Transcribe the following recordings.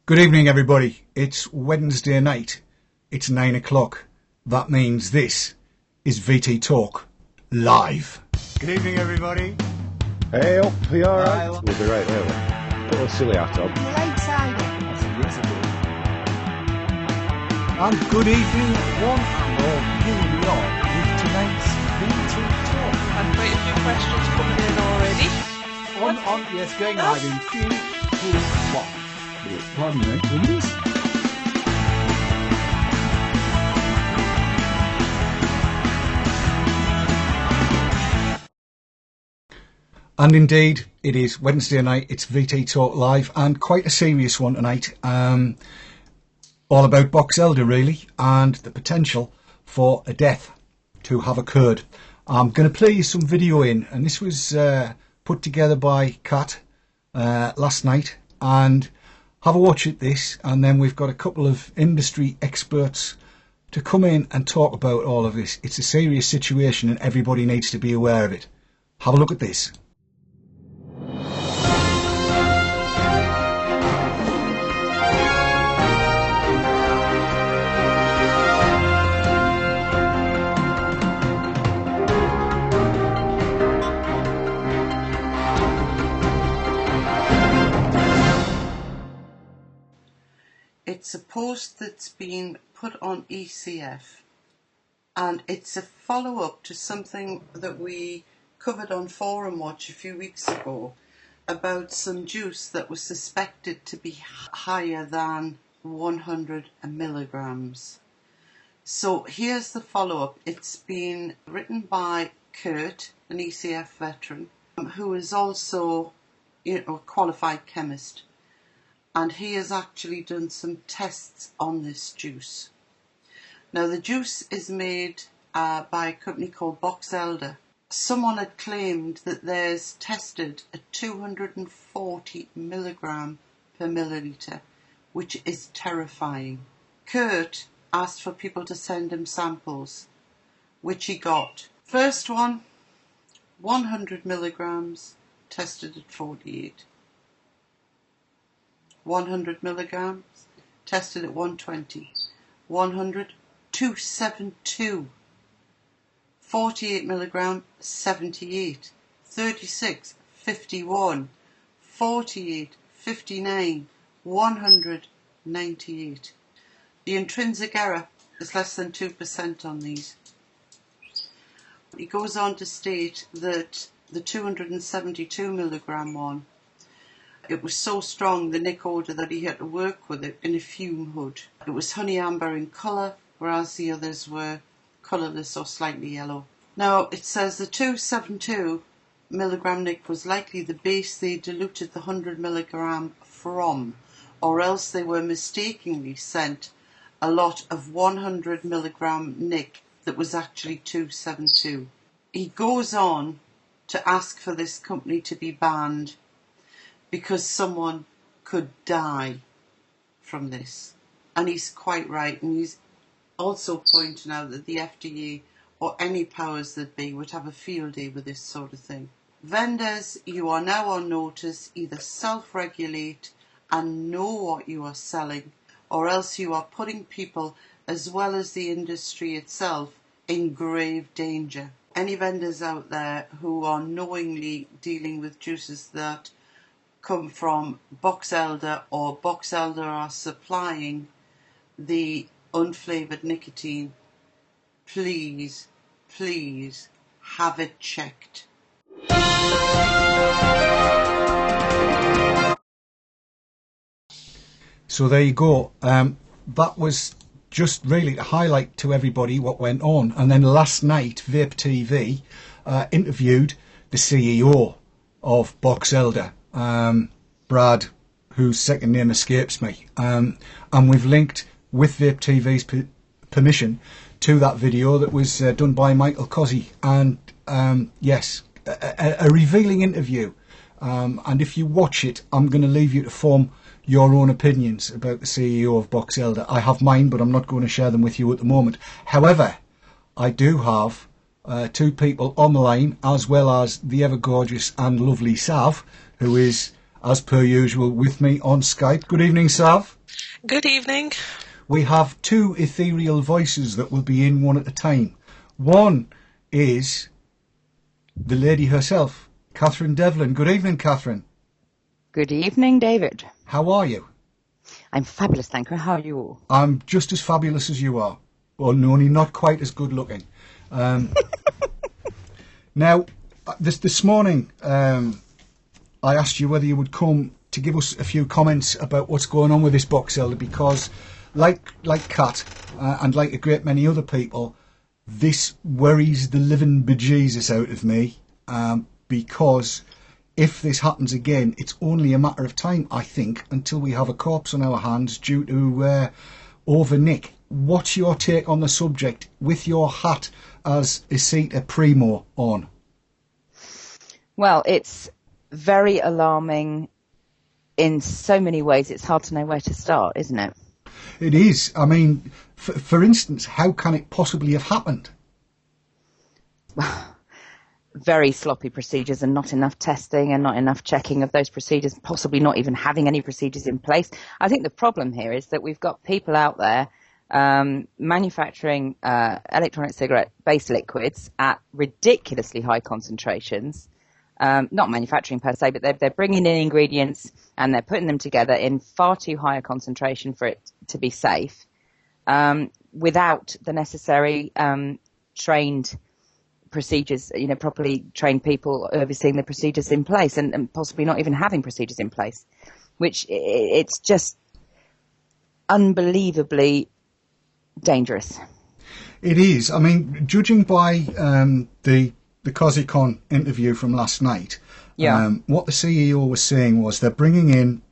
Good evening, everybody. It's Wednesday night. It's 9 o'clock. That means this is VTTalk live. Good evening, everybody. Hey up, are you alright? We'll be right there. A little silly hat on. And good evening, one and all. Here we are with tonight's VTTalk. And quite a few questions coming in already. Yes, going live in 3, 2, 1. Pardon me, please. And indeed, it is Wednesday night. It's VTTalk live, and quite a serious one tonight. All about Box Elder, really, and the potential for a death to have occurred. I'm going to play you some video in, and this was put together by Kat last night, and have a watch at this, and then we've got a couple of industry experts to come in and talk about all of this. It's a serious situation and everybody needs to be aware of it. Have a look at this. It's a post that's been put on ECF, and it's a follow-up to something that we covered on Forum Watch a few weeks ago about some juice that was suspected to be higher than 100 milligrams. So here's the follow-up. It's been written by Kurt, an ECF veteran, who is also, a qualified chemist. And he has actually done some tests on this juice. Now, the juice is made by a company called Box Elder. Someone had claimed that theirs tested at 240 milligram per milliliter, which is terrifying. Kurt asked for people to send him samples, which he got. First one, 100 milligrams, tested at 48. 100 milligrams, tested at 120. 100, 272. 48 milligram, 78. 36, 51. 48, 59. 198. The intrinsic error is less than 2% on these. He goes on to state that the 272 milligram one, it was so strong, the nick odour, that he had to work with it in a fume hood. It was honey amber in colour, whereas the others were colourless or slightly yellow. Now, it says the 272 milligram nick was likely the base they diluted the 100 milligram from, or else they were mistakenly sent a lot of 100 milligram nick that was actually 272. He goes on to ask for this company to be banned, because someone could die from this. And he's quite right, and he's also pointing out that the FDA or any powers that be would have a field day with this sort of thing. Vendors, you are now on notice, either self-regulate and know what you are selling, or else you are putting people, as well as the industry itself, in grave danger. Any vendors out there who are knowingly dealing with juices that come from Box Elder, or Box Elder are supplying the unflavoured nicotine, please have it checked. So there you go. That was just really to highlight to everybody what went on. And then last night, Vape TV interviewed the CEO of Box Elder, Brad, whose second name escapes me, and we've linked, with Vape TV's permission, to that video that was done by Michael Cozzi, and yes, a revealing interview, and if you watch it, I'm going to leave you to form your own opinions about the CEO of Box Elder. I have mine, but I'm not going to share them with you at the moment. However, I do have two people on the line, as well as the ever gorgeous and lovely Sav, who is, as per usual, with me on Skype. Good evening, Sav. Good evening. We have two ethereal voices that will be in one at a time. One is the lady herself, Katherine Devlin. Good evening, Katherine. Good evening, David. How are you? I'm fabulous, thank you. How are you all? I'm just as fabulous as you are, or only not quite as good looking. Now, this morning, I asked you whether you would come to give us a few comments about what's going on with this box elder, because, like Kat, and like a great many other people, this worries the living bejesus out of me, because if this happens again, it's only a matter of time, I think, until we have a corpse on our hands due to over-nick. What's your take on the subject with your hat as ECITA Primo on? Well, it's very alarming in so many ways. It's hard to know where to start, isn't it? It is. I mean, for instance, how can it possibly have happened? Very sloppy procedures and not enough testing and not enough checking of those procedures, possibly not even having any procedures in place. I think the problem here is that we've got people out there manufacturing electronic cigarette base liquids at ridiculously high concentrations. Not manufacturing per se, but they're bringing in ingredients and they're putting them together in far too high a concentration for it to be safe, without the necessary trained procedures, properly trained people overseeing the procedures in place, and possibly not even having procedures in place, which it's just unbelievably dangerous. It is. I mean, judging by the COSICON interview from last night, what the CEO was saying was they're bringing in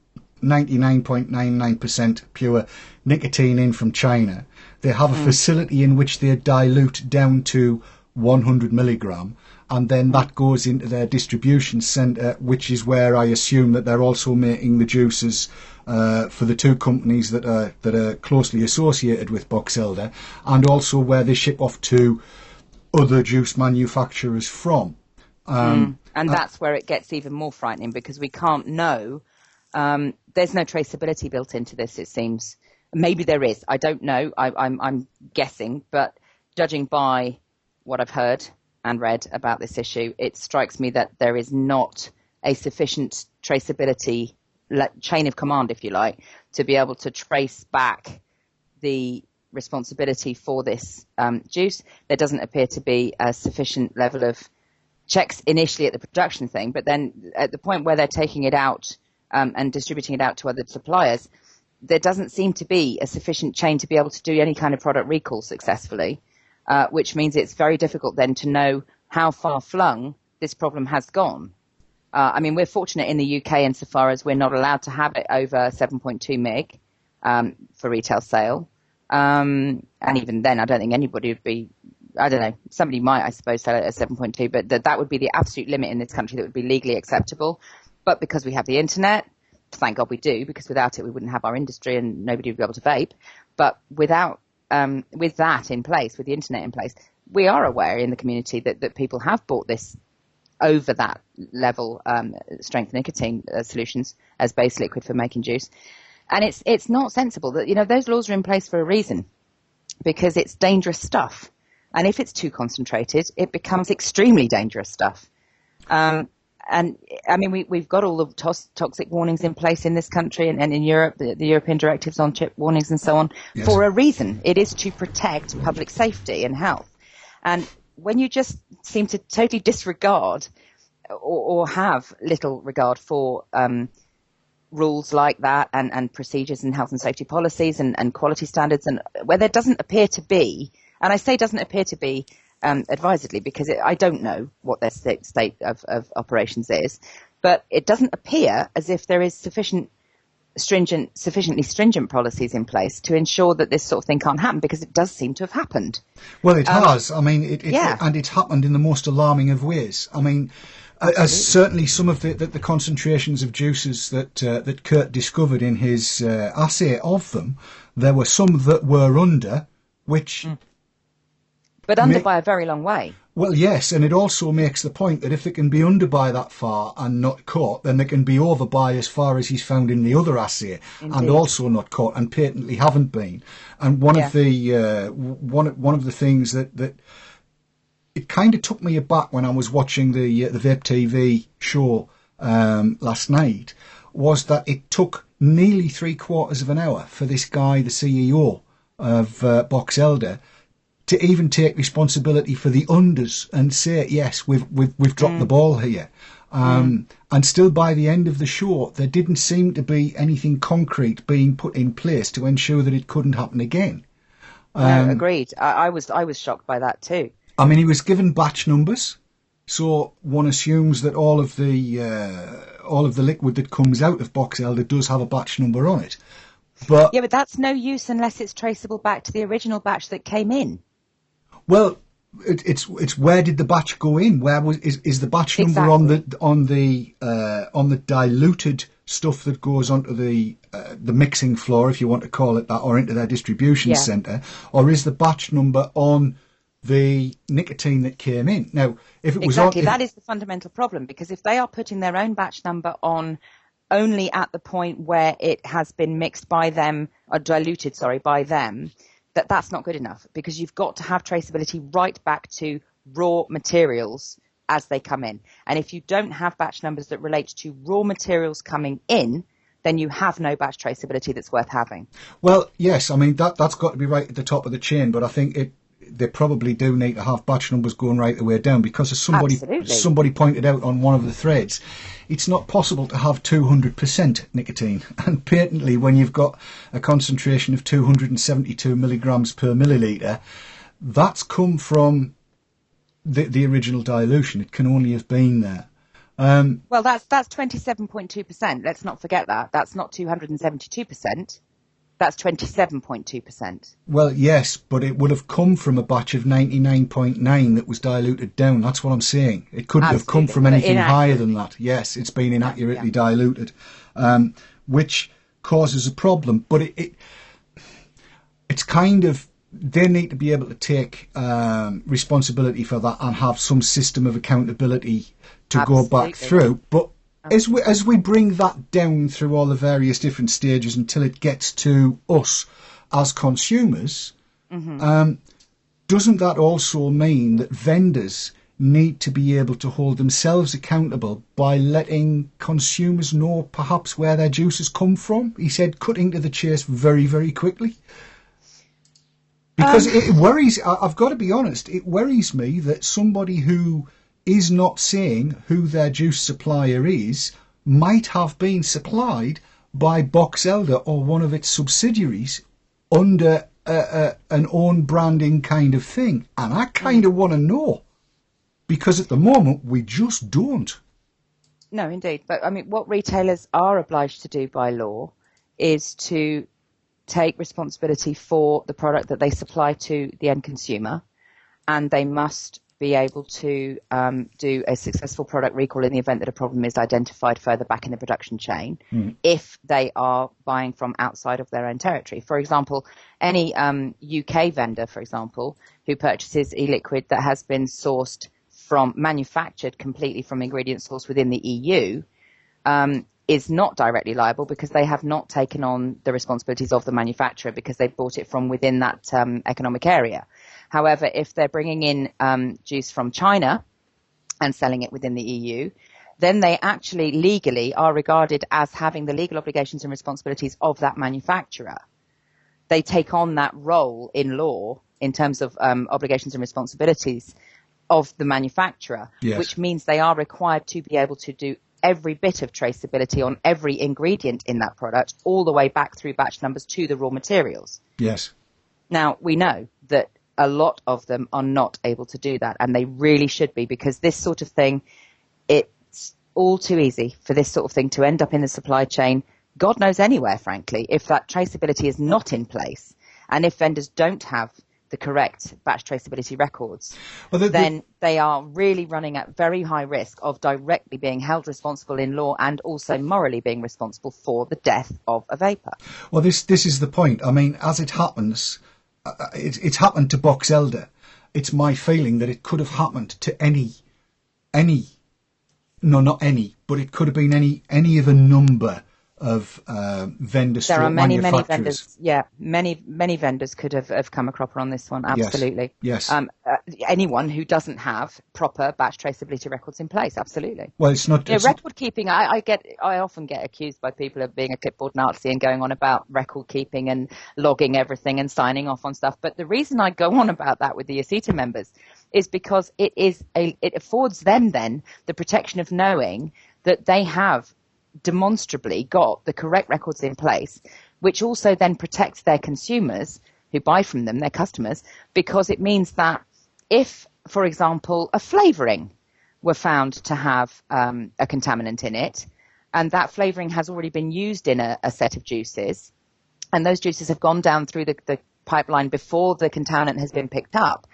99.99% pure nicotine in from China. They have a facility in which they dilute down to 100 milligram, and then that goes into their distribution centre, which is where I assume that they're also making the juices for the two companies that are closely associated with Box Elder, and also where they ship off to other juice manufacturers from. And that's where it gets even more frightening, because we can't know. There's no traceability built into this, it seems. Maybe there is. I don't know. I'm guessing, but judging by what I've heard and read about this issue, it strikes me that there is not a sufficient traceability chain of command, if you like, to be able to trace back the responsibility for this juice. There doesn't appear to be a sufficient level of checks initially at the production thing, but then at the point where they're taking it out and distributing it out to other suppliers, there doesn't seem to be a sufficient chain to be able to do any kind of product recall successfully. Which means it's very difficult then to know how far flung this problem has gone. I mean, we're fortunate in the UK insofar as we're not allowed to have it over 7.2 meg for retail sale. And even then, I don't think anybody would be, I don't know, somebody might, I suppose, sell it at 7.2, but that would be the absolute limit in this country that would be legally acceptable. But because we have the internet, thank God we do, because without it we wouldn't have our industry and nobody would be able to vape. But with that in place, with the internet in place, we are aware in the community that people have bought this over that level strength nicotine solutions as base liquid for making juice. And it's not sensible that, those laws are in place for a reason, because it's dangerous stuff. And if it's too concentrated, it becomes extremely dangerous stuff. And I mean, we've got all the toxic warnings in place in this country and in Europe, the European directives on chip warnings and so on, for a reason. It is to protect public safety and health. And when you just seem to totally disregard or have little regard for rules like that and procedures and health and safety policies and quality standards, and where there doesn't appear to be, and I say doesn't appear to be, advisedly, because I don't know what their state of operations is, but it doesn't appear as if there is sufficiently stringent policies in place to ensure that this sort of thing can't happen, because it does seem to have happened. Well, it has. I mean, and it's happened in the most alarming of ways. I mean, as certainly some of the concentrations of juices that Kurt discovered in his assay of them, there were some that were under, which... But under by a very long way. Well, yes, and it also makes the point that if they can be under by that far and not caught, then they can be over by as far as he's found in the other assay Indeed. and also not caught and patently haven't been. And one of the things that it kind of took me aback when I was watching the Vape TV show last night was that it took nearly 3/4 of an hour for this guy, the CEO of Box Elder, to even take responsibility for the unders and say, yes, we've dropped the ball here. And still by the end of the show, there didn't seem to be anything concrete being put in place to ensure that it couldn't happen again. No, agreed. I was shocked by that too. I mean, he was given batch numbers, so one assumes that all of the liquid that comes out of Box Elder does have a batch number on it. But yeah, but that's no use unless it's traceable back to the original batch that came in. Well, it's where did the batch go in? Where is the batch number on the diluted stuff that goes onto the mixing floor, if you want to call it that, or into their distribution centre, or is the batch number on the nicotine that came in? Now, if it was that is the fundamental problem, because if they are putting their own batch number on only at the point where it has been mixed by them, or diluted, by them, that's not good enough, because you've got to have traceability right back to raw materials as they come in. And if you don't have batch numbers that relate to raw materials coming in, then you have no batch traceability that's worth having. Well, yes, I mean, that's got to be right at the top of the chain, but I think they probably do need to have batch numbers going right the way down, because as somebody pointed out on one of the threads, it's not possible to have 200% nicotine. And patently, when you've got a concentration of 272 milligrams per milliliter, that's come from the original dilution. It can only have been there. Well, that's 27.2%. Let's not forget that. That's not 272%. That's 27.2%. Well, yes, but it would have come from a batch of 99.9 that was diluted down. That's what I'm saying. It couldn't have come from anything higher than that. Yes, it's been inaccurately diluted, which causes a problem. But it's kind of, they need to be able to take responsibility for that and have some system of accountability to go back through. But as we bring that down through all the various different stages until it gets to us as consumers, doesn't that also mean that vendors need to be able to hold themselves accountable by letting consumers know perhaps where their juices come from? He said, cutting to the chase very, very quickly. Because it worries, I've got to be honest, it worries me that somebody who is not saying who their juice supplier is might have been supplied by Box Elder or one of its subsidiaries under an own branding kind of thing. And I kind of want to know, because at the moment we just don't. No, indeed. But I mean, what retailers are obliged to do by law is to take responsibility for the product that they supply to the end consumer, and they must be able to do a successful product recall in the event that a problem is identified further back in the production chain if they are buying from outside of their own territory. For example, any UK vendor, for example, who purchases e-liquid that has been manufactured completely from ingredients sourced within the EU, is not directly liable because they have not taken on the responsibilities of the manufacturer because they bought it from within that economic area. However, if they're bringing in juice from China and selling it within the EU, then they actually legally are regarded as having the legal obligations and responsibilities of that manufacturer. They take on that role in law in terms of obligations and responsibilities of the manufacturer, which means they are required to be able to do every bit of traceability on every ingredient in that product, all the way back through batch numbers to the raw materials. Yes. Now, we know that a lot of them are not able to do that, and they really should be, because this sort of thing, it's all too easy for this sort of thing to end up in the supply chain, God knows anywhere, frankly, if that traceability is not in place, and if vendors don't have the correct batch traceability records, then they are really running at very high risk of directly being held responsible in law and also morally being responsible for the death of a vapor. Well, this is the point. I mean, as it happens, it's happened to Box Elder. it's my feeling that it could have happened to any, no, not any, but it could have been any of a number of vendors. There are many manufacturers. vendors. Yeah, many vendors could have come a cropper on this one. Absolutely. Yes. Anyone who doesn't have proper batch traceability records in place. Absolutely. Well, it's not. You know, record keeping. I often get accused by people of being a clipboard Nazi and going on about record keeping and logging everything and signing off on stuff. But the reason I go on about that with the ECITA members is because it affords them then the protection of knowing that they have demonstrably got the correct records in place, which also then protects their consumers who buy from them, their customers, because it means that if, for example, a flavouring were found to have a contaminant in it, and that flavouring has already been used in a set of juices, and those juices have gone down through the pipeline before the contaminant has been picked up,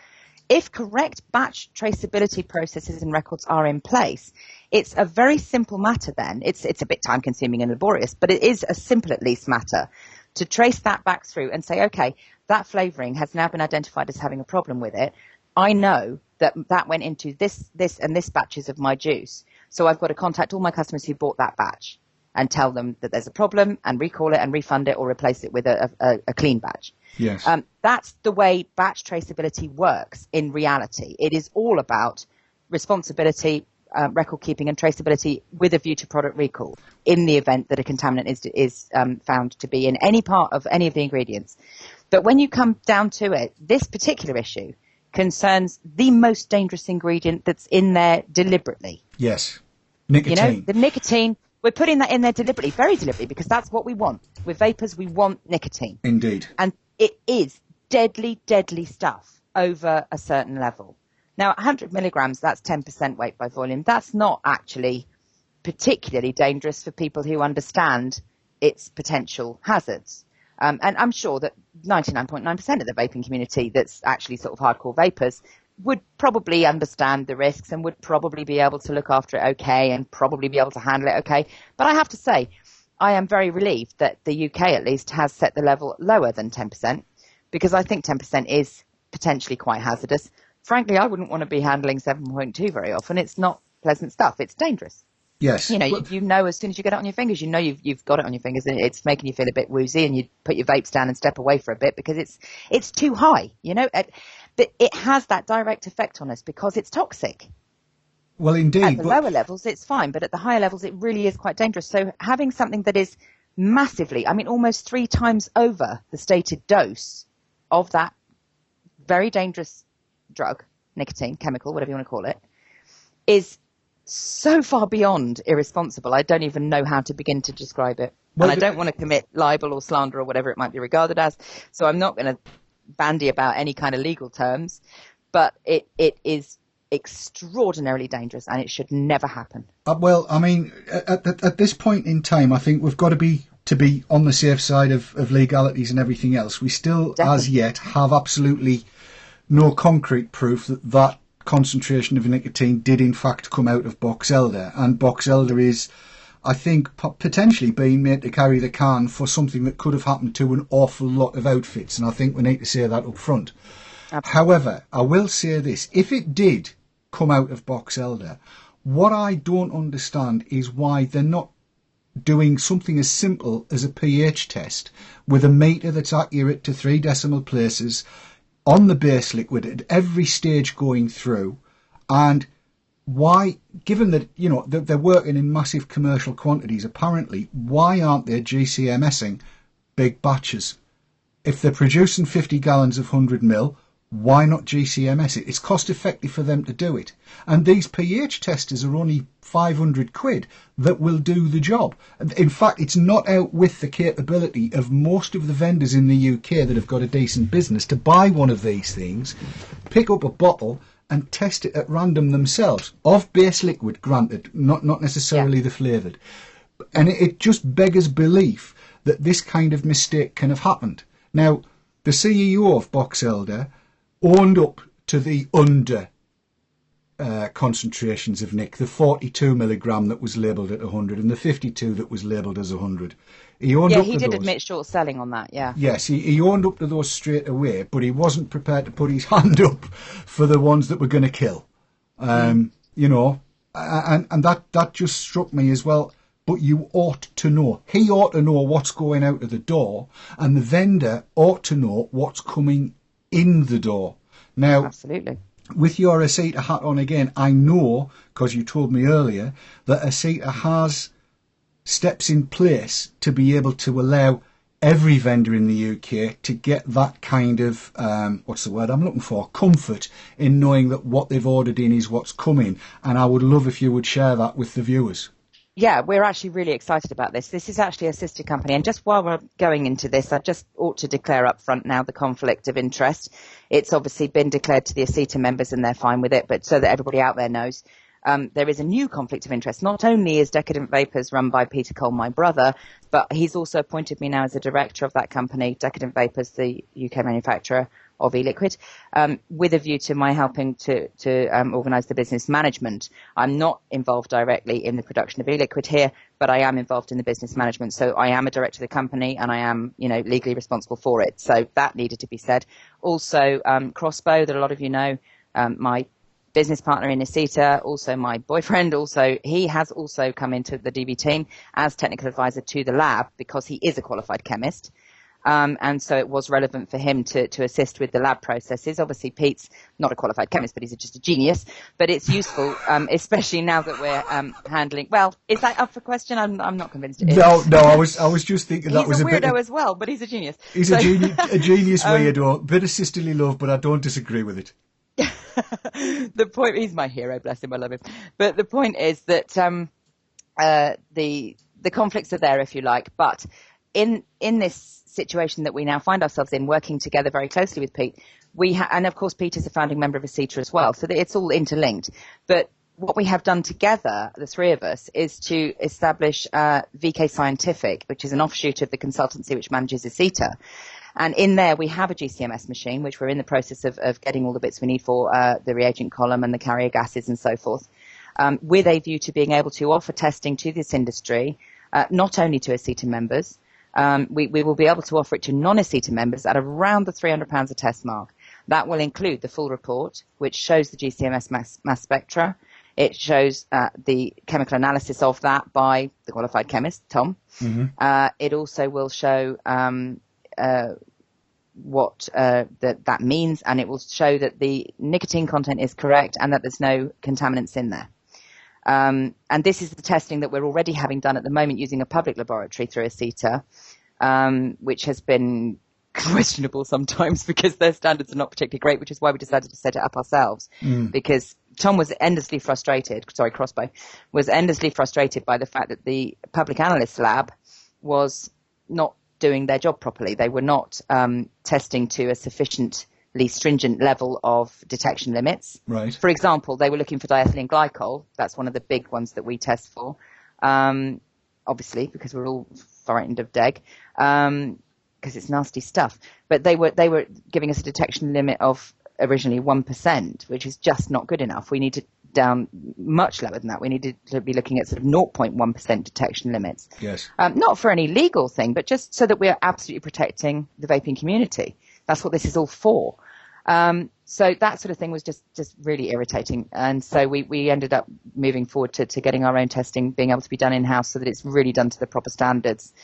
if correct batch traceability processes and records are in place, it's a very simple matter then. It's a bit time consuming and laborious, but it is a simple at least matter to trace that back through and say, okay, that flavouring has now been identified as having a problem with it. I know that went into this and this batches of my juice. So I've got to contact all my customers who bought that batch and tell them that there's a problem and recall it and refund it or replace it with a clean batch. Yes. That's the way batch traceability works in reality. It is all about responsibility, record keeping and traceability with a view to product recall in the event that a contaminant is found to be in any part of any of the ingredients. But when you come down to it, this particular issue concerns the most dangerous ingredient that's in there deliberately. Yes. Nicotine. You know, the nicotine, we're putting that in there deliberately, very deliberately, because that's what we want. With vapors, we want nicotine. Indeed. And it is deadly, deadly stuff over a certain level. Now, 100 milligrams, that's 10% weight by volume. That's not actually particularly dangerous for people who understand its potential hazards. And I'm sure that 99.9% of the vaping community that's actually sort of hardcore vapors would probably understand the risks and would probably be able to look after it okay and probably be able to handle it okay. But I have to say, I am very relieved that the UK at least has set the level lower than 10%, because I think 10% is potentially quite hazardous. Frankly, I wouldn't want to be handling 7.2 very often. It's not pleasant stuff. It's dangerous. Yes. You know, you know as soon as you get it on your fingers, you know you've got it on your fingers and it's making you feel a bit woozy and you put your vapes down and step away for a bit because it's too high, you know. But it has that direct effect on us because it's toxic. Well, indeed. At the lower levels, it's fine, but at the higher levels, it really is quite dangerous. So having something that is massively, I mean, almost 3 times over the stated dose of that very dangerous drug, nicotine, chemical, whatever you want to call it, is so far beyond irresponsible. I don't even know how to begin to describe it. Well, and I don't want to commit libel or slander or whatever it might be regarded as. So I'm not going to bandy about any kind of legal terms, but it is extraordinarily dangerous and it should never happen. Well, I mean, at this point in time, I think we've got to be on the safe side of legalities and everything else. We still, definitely, as yet, have absolutely no concrete proof that concentration of nicotine did in fact come out of box elder, and box elder is, I think, potentially being made to carry the can for something that could have happened to an awful lot of outfits, and I think we need to say that up front. Absolutely. However, I will say this: if it did come out of box elder, what I don't understand is why they're not doing something as simple as a pH test with a meter that's accurate to 3 decimal places on the base liquid at every stage going through. And why, given that, you know, they're working in massive commercial quantities apparently, why aren't they GCMSing big batches? If they're producing 50 gallons of 100 mil, why not GCMS it? It's cost effective for them to do it. And these pH testers are only 500 quid that will do the job. In fact, it's not out with the capability of most of the vendors in the UK that have got a decent business to buy one of these things, pick up a bottle and test it at random themselves, of base liquid, granted, not necessarily the flavoured. And it just beggars belief that this kind of mistake can have happened. Now, the CEO of Box Elder owned up to the concentrations of Nick, the 42 milligram that was labelled at 100 and the 52 that was labelled as 100. He owned up he to did those. admit short selling on that, yeah. Yes, he owned up to those straight away, but he wasn't prepared to put his hand up for the ones that were going to kill. You know, and that just struck me as well. But you ought to know. He ought to know what's going out of the door, and the vendor ought to know what's coming in the door. Now, Absolutely. With your ECITA hat on again, I know, because you told me earlier, that ECITA has steps in place to be able to allow every vendor in the UK to get that kind of, what's the word I'm looking for, comfort in knowing that what they've ordered in is what's coming. And I would love if you would share that with the viewers. Yeah, we're actually really excited about this. This is actually a sister company. And just while we're going into this, I just ought to declare up front now the conflict of interest. It's obviously been declared to the ECITA members and they're fine with it, but so that everybody out there knows, there is a new conflict of interest. Not only is Decadent Vapors run by Peter Cole, my brother, but he's also appointed me now as a director of that company, Decadent Vapors, the UK manufacturer of e-liquid, with a view to my helping to organise the business management. I'm not involved directly in the production of e-liquid here, but I am involved in the business management. So I am a director of the company and I am, legally responsible for it. So that needed to be said. Also, Crossbow, that a lot of you know, my business partner in ECITA, also my boyfriend, he has also come into the DV team as technical advisor to the lab because he is a qualified chemist. And so it was relevant for him to assist with the lab processes. Obviously, Pete's not a qualified chemist, but he's just a genius. But it's useful, especially now that we're handling. Well, is that up for question? I'm not convinced it is. No, I was just thinking that was a bit. He's a weirdo as well, but he's a genius. He's a genius weirdo. Bit of sisterly love, but I don't disagree with it. The point, he's my hero, bless him, I love him. But the point is that the conflicts are there, if you like. But in this situation that we now find ourselves in, working together very closely with Pete, and of course Pete is a founding member of ECITA as well, so it's all interlinked. But what we have done together, the three of us, is to establish VK Scientific, which is an offshoot of the consultancy which manages ECITA. And in there we have a GCMS machine, which we're in the process of getting all the bits we need for, the reagent column and the carrier gases and so forth, with a view to being able to offer testing to this industry, not only to ECITA members. We will be able to offer it to non-ECITA members at around the £300 a test mark. That will include the full report, which shows the GCMS mass spectra. It shows the chemical analysis of that by the qualified chemist, Tom. Mm-hmm. It also will show what that means, and it will show that the nicotine content is correct and that there's no contaminants in there. And this is the testing that we're already having done at the moment using a public laboratory through ECITA, which has been questionable sometimes because their standards are not particularly great, which is why we decided to set it up ourselves. Because Tom was endlessly frustrated, Crossbow, was endlessly frustrated by the fact that the public analyst lab was not doing their job properly. They were not testing to a sufficiently stringent level of detection limits. Right. For example, they were looking for diethylene glycol. That's one of the big ones that we test for, obviously, because we're all frightened of DEG, because it's nasty stuff. But they were giving us a detection limit of originally 1%, which is just not good enough. We need to down much lower than that. We needed to be looking at sort of 0.1% detection limits. Yes. Not for any legal thing, but just so that we are absolutely protecting the vaping community. That's what this is all for. So that sort of thing was just really irritating. And so we ended up moving forward to getting our own testing, being able to be done in-house so that it's really done to the proper standards.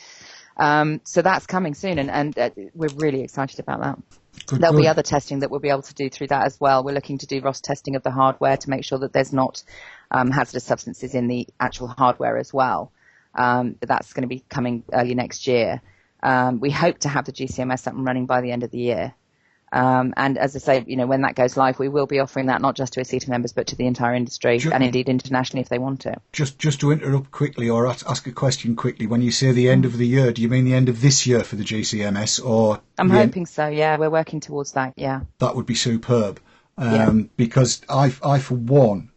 So that's coming soon, and we're really excited about that. There'll be other testing that we'll be able to do through that as well. We're looking to do ROS testing of the hardware to make sure that there's not hazardous substances in the actual hardware as well. But that's going to be coming early next year. We hope to have the GCMS up and running by the end of the year. And as I say, when that goes live, we will be offering that not just to ECITA members, but to the entire industry and indeed internationally if they want it. Just to interrupt quickly or ask a question quickly, when you say the end of the year, do you mean the end of this year for the GCMS or? I'm hoping so, yeah. We're working towards that, yeah. That would be superb. Because I for one,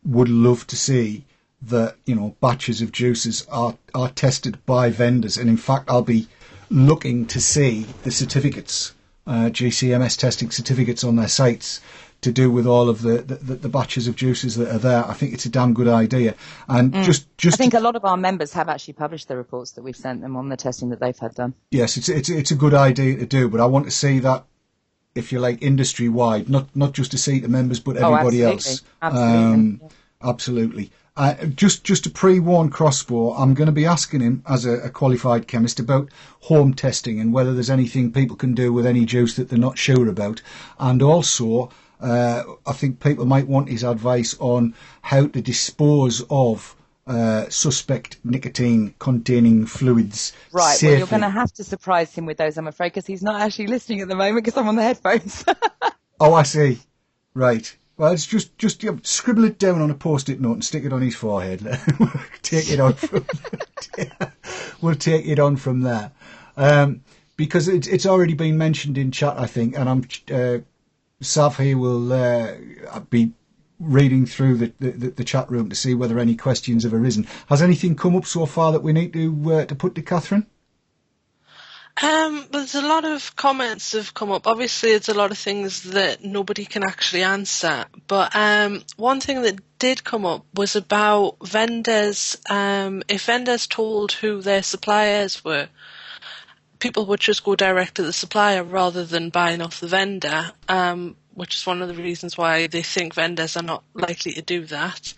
would love to see that, batches of juices are tested by vendors. And in fact, I'll be looking to see the certificates, GCMS testing certificates on their sites to do with all of the batches of juices that are there. I think it's a damn good idea. And just I think a lot of our members have actually published the reports that we've sent them on the testing that they've had done. Yes, it's a good idea to do, but I want to see that, if you like, industry wide, not just to ECITA members, but everybody else. Absolutely. Absolutely. Just to pre-warn Crossbow, I'm going to be asking him, as a qualified chemist, about home testing and whether there's anything people can do with any juice that they're not sure about. And also, I think people might want his advice on how to dispose of suspect nicotine-containing fluids Right, safely. well, you're going to have to surprise him with those, I'm afraid, because he's not actually listening at the moment because I'm on the headphones. Oh, I see. Right. Well, it's just scribble it down on a post-it note and stick it on his forehead. Take it on from we'll take it on from there. Because it's already been mentioned in chat, I think, and I'm Sav here will be reading through the chat room to see whether any questions have arisen. Has anything come up so far that we need to put to Catherine? There's a lot of comments have come up. Obviously, there's a lot of things that nobody can actually answer. But one thing that did come up was about vendors. If vendors told who their suppliers were, people would just go direct to the supplier rather than buying off the vendor, which is one of the reasons why they think vendors are not likely to do that.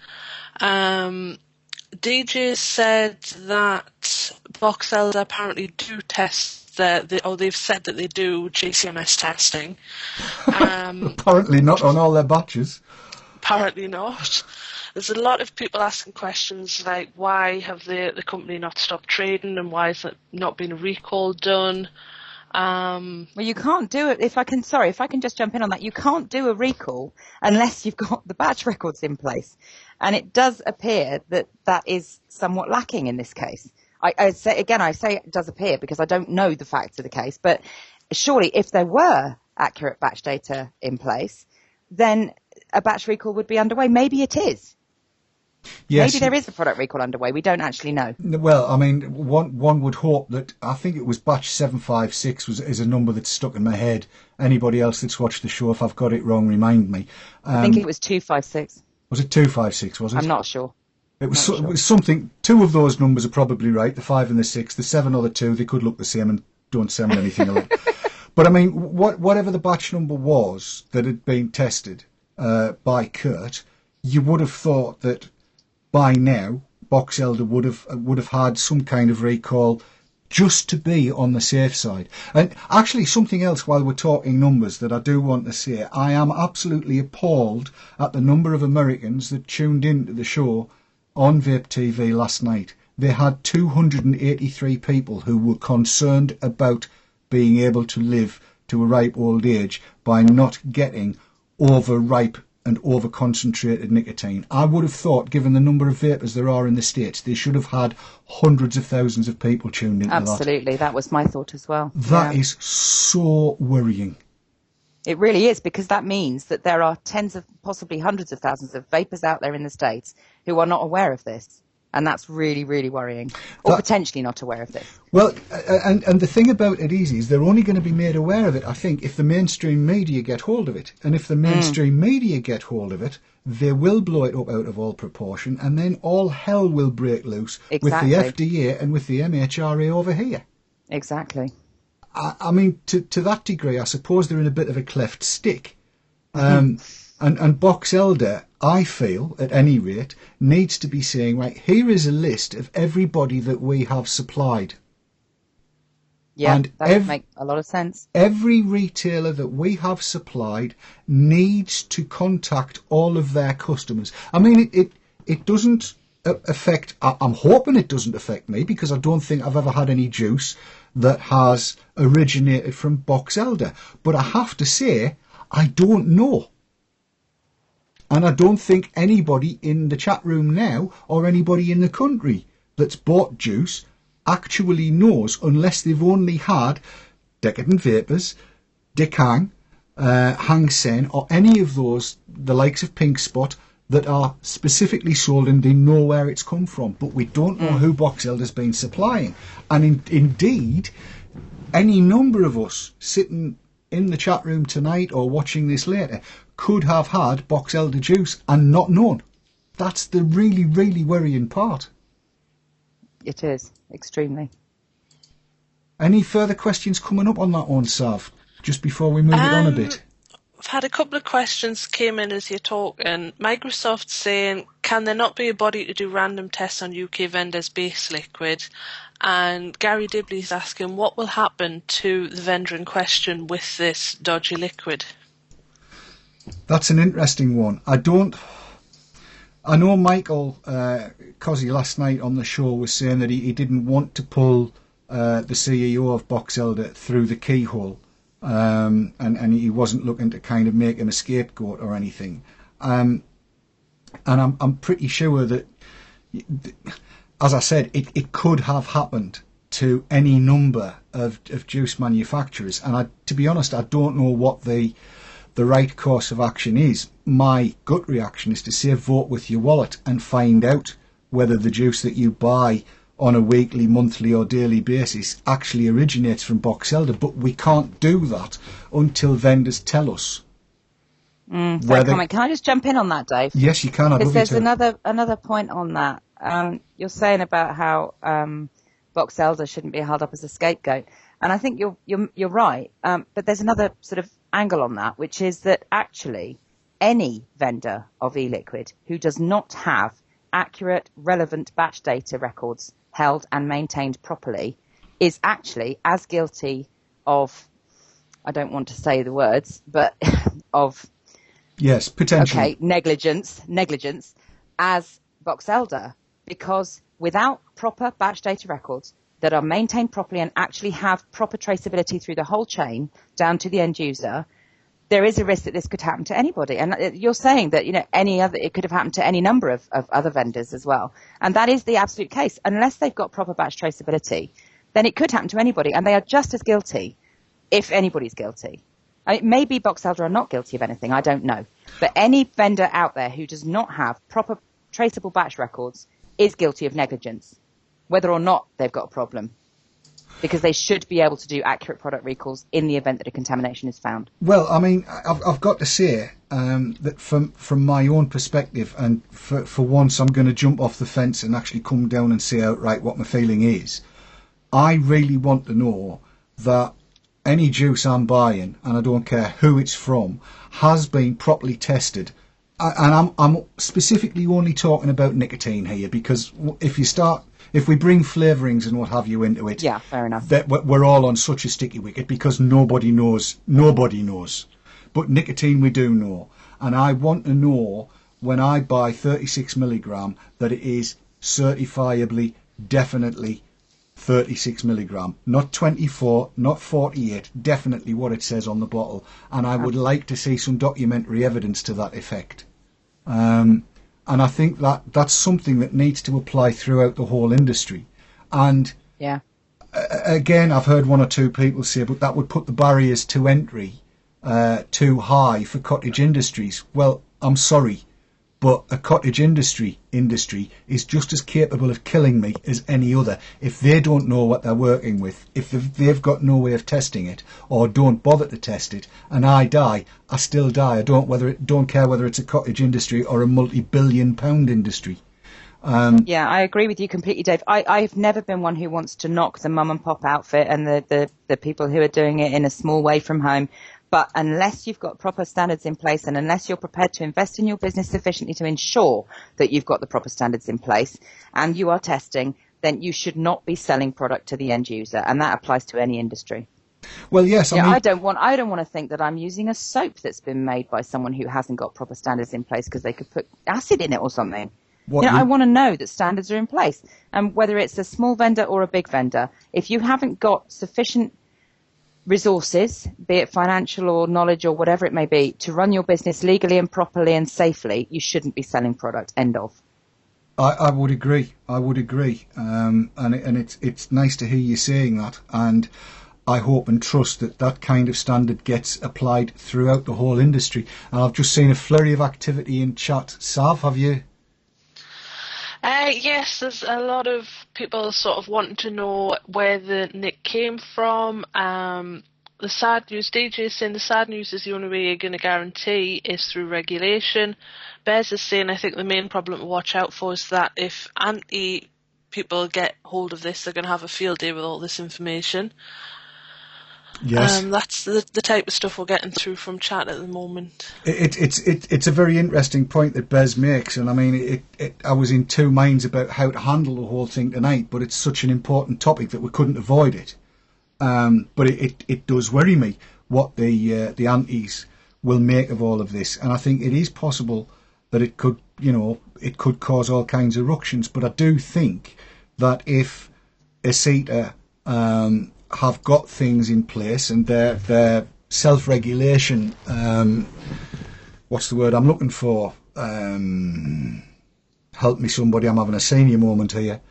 DJ said that Box Elder apparently do test they've said that they do GCMS testing. Apparently not on all their batches. Apparently not. There's a lot of people asking questions like, why have the company not stopped trading, and why has it not been a recall done? Well, you can't do it. If I can just jump in on that. You can't do a recall unless you've got the batch records in place. And it does appear that is somewhat lacking in this case. I say it does appear because I don't know the facts of the case, but surely if there were accurate batch data in place, then a batch recall would be underway. Maybe it is. Yes. Maybe there is a product recall underway. We don't actually know. Well, I mean, one would hope that, I think it was batch 756 is a number that's stuck in my head. Anybody else that's watched the show, if I've got it wrong, remind me. I think it was 256. Was it 256, was it? I'm not sure. It was something. Two of those numbers are probably right. The 5 and the 6. The 7 or the 2, they could look the same and don't sound anything alike. But I mean, whatever the batch number was that had been tested by Kurt, you would have thought that by now Box Elder would have had some kind of recall just to be on the safe side. And actually, something else while we're talking numbers that I do want to say, I am absolutely appalled at the number of Americans that tuned into the show on Vape TV last night. They had 283 people who were concerned about being able to live to a ripe old age by not getting overripe and over-concentrated nicotine. I would have thought, given the number of vapers there are in the States, they should have had hundreds of thousands of people tuned into that. Absolutely, that was my thought as well. That is so worrying. It really is, because that means that there are tens of, possibly hundreds of thousands of vapers out there in the States who are not aware of this. And that's really, really worrying. Or potentially not aware of this. Well, and the thing about it is they're only going to be made aware of it, I think, if the mainstream media get hold of it. And if the mainstream media get hold of it, they will blow it up out of all proportion, and then all hell will break loose with the FDA and with the MHRA over here. Exactly. I mean, to that degree, I suppose they're in a bit of a cleft stick. And Box Elder, I feel, at any rate, needs to be saying, right, here is a list of everybody that we have supplied. Yeah, and that would make a lot of sense. Every retailer that we have supplied needs to contact all of their customers. I mean, it doesn't affect, I'm hoping it doesn't affect me, because I don't think I've ever had any juice that has originated from Box Elder. But I have to say, I don't know. And I don't think anybody in the chat room now or anybody in the country that's bought juice actually knows, unless they've only had Decadent Vapors, Dick Hang, Hang Sen, or any of those, the likes of Pink Spot, that are specifically sold and they know where it's come from. But we don't know who Box Elder's been supplying. And indeed, any number of us sitting in the chat room tonight or watching this later could have had box elder juice and not known. That's the really, really worrying part. It is, extremely. Any further questions coming up on that one, Sav, just before we move it on a bit? I've had a couple of questions came in as you're talking. Microsoft's saying, can there not be a body to do random tests on UK vendors' base liquid? And Gary Dibley's asking, what will happen to the vendor in question with this dodgy liquid? That's an interesting one. I know Michael Cosy last night on the show was saying that he didn't want to pull the CEO of Box Elder through the keyhole. And he wasn't looking to kind of make him a scapegoat or anything. And I'm pretty sure that, as I said, it could have happened to any number of juice manufacturers. And to be honest, I don't know what the right course of action is. My gut reaction is to say vote with your wallet and find out whether the juice that you buy on a weekly, monthly or daily basis actually originates from Box Elder, but we can't do that until vendors tell us. Can I just jump in on that, Dave? Yes, you can. Because there's another point on that. You're saying about how Box Elder shouldn't be held up as a scapegoat, and I think you're right. But there's another sort of angle on that, which is that actually any vendor of e-liquid who does not have accurate, relevant batch data records held and maintained properly is actually as guilty of, I don't want to say the words, but of, yes, potentially, okay, negligence as Box Elder, because without proper batch data records that are maintained properly and actually have proper traceability through the whole chain down to the end user, there is a risk that this could happen to anybody. And you're saying that, it could have happened to any number of other vendors as well. And that is the absolute case. Unless they've got proper batch traceability, then it could happen to anybody. And they are just as guilty, if anybody's guilty. Maybe Box Elder are not guilty of anything, I don't know. But any vendor out there who does not have proper traceable batch records is guilty of negligence, whether or not they've got a problem. Because they should be able to do accurate product recalls in the event that a contamination is found. Well, I mean, I've got to say that from my own perspective, and for once I'm going to jump off the fence and actually come down and say outright what my feeling is. I really want to know that any juice I'm buying, and I don't care who it's from, has been properly tested. And I'm specifically only talking about nicotine here, because if we bring flavourings and what have you into it, yeah, fair enough. That we're all on such a sticky wicket because nobody knows. But nicotine we do know. And I want to know when I buy 36 milligram that it is certifiably, definitely 36 milligram, not 24, not 48, definitely what it says on the bottle. And I would like to see some documentary evidence to that effect. And I think that's something that needs to apply throughout the whole industry. And yeah, again, I've heard one or two people say, but that would put the barriers to entry too high for cottage industries. Well, I'm sorry, but a cottage industry is just as capable of killing me as any other if they don't know what they're working with, if they've got no way of testing it or don't bother to test it, and I die, I still die. I don't care whether it's a cottage industry or a multi-billion-pound industry. Yeah, I agree with you completely, Dave. I've never been one who wants to knock the mum and pop outfit and the people who are doing it in a small way from home. But unless you've got proper standards in place and unless you're prepared to invest in your business sufficiently to ensure that you've got the proper standards in place and you are testing, then you should not be selling product to the end user. And that applies to any industry. Well, yes. I don't want to think that I'm using a soap that's been made by someone who hasn't got proper standards in place because they could put acid in it or something. I want to know that standards are in place. And whether it's a small vendor or a big vendor, if you haven't got sufficient resources, be it financial or knowledge or whatever it may be, to run your business legally and properly and safely, you shouldn't be selling product. End of. I would agree. And it's nice to hear you saying that. And I hope and trust that kind of standard gets applied throughout the whole industry. And I've just seen a flurry of activity in chat. Sav, have you? Yes, there's a lot of people sort of wanting to know where the nick came from. the sad news, DJ is saying the sad news is the only way you're going to guarantee is through regulation. Bez is saying I think the main problem to watch out for is that if people get hold of this, they're going to have a field day with all this information. Yes. That's the type of stuff we're getting through from chat at the moment. It's a very interesting point that Bez makes, and I mean, I was in two minds about how to handle the whole thing tonight, but it's such an important topic that we couldn't avoid it. But it does worry me what the antis will make of all of this, and I think it is possible that it could cause all kinds of ructions. But I do think that if ECITA have got things in place and their self-regulation, what's the word I'm looking for? Help me, somebody! I'm having a senior moment here.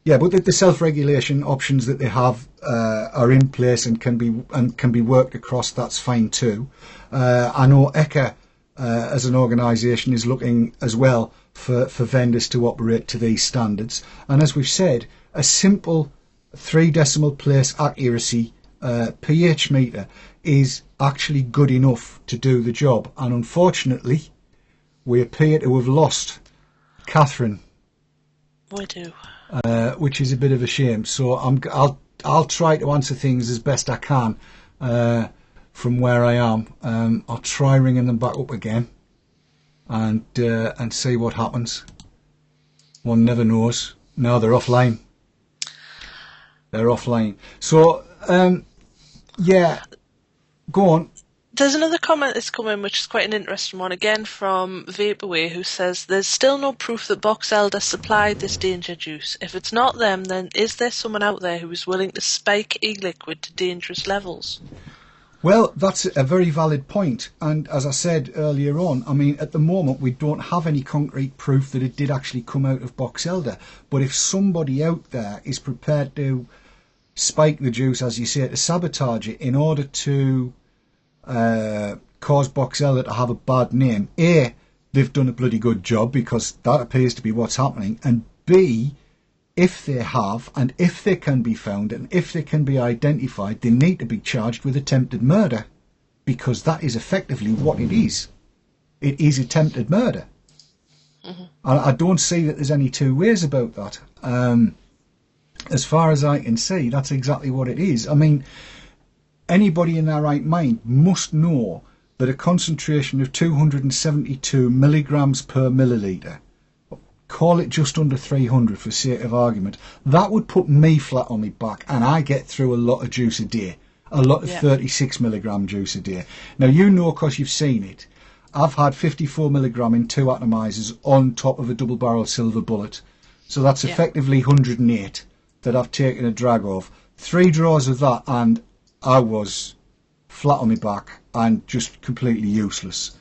Yeah, but the self-regulation options that they have are in place and can be worked across. That's fine too. I know ECA as an organisation is looking as well for vendors to operate to these standards. And as we've said, a simple 3 decimal place accuracy pH meter is actually good enough to do the job. And unfortunately, we appear to have lost Katherine. We do. Which is a bit of a shame. So I'll try to answer things as best I can from where I am. I'll try ringing them back up again and see what happens. One never knows. No, they're offline. So yeah, go on. There's another comment that's come in, which is quite an interesting one, again from Vaporway, who says, there's still no proof that Box Elder supplied this danger juice. If it's not them, then is there someone out there who is willing to spike e-liquid to dangerous levels? Well, that's a very valid point. And as I said earlier on, I mean, at the moment, we don't have any concrete proof that it did actually come out of Box Elder. But if somebody out there is prepared to spike the juice, as you say, to sabotage it in order to cause Box Elder to have a bad name, A, they've done a bloody good job, because that appears to be what's happening, and B, if they have, and if they can be found, and if they can be identified, they need to be charged with attempted murder, because that is effectively what it is. It is attempted murder. Mm-hmm. I don't see that there's any two ways about that. As far as I can see, that's exactly what it is. I mean, anybody in their right mind must know that a concentration of 272 milligrams per milliliter, call it just under 300 for sake of argument, that would put me flat on my back, and I get through a lot of juice a day, a lot of 36 milligram juice a day. Now, you know, because you've seen it, I've had 54 milligram in 2 atomizers on top of a double barrel silver bullet, so that's effectively 108 that I've taken a drag of. 3 draws of that and I was flat on my back and just completely useless.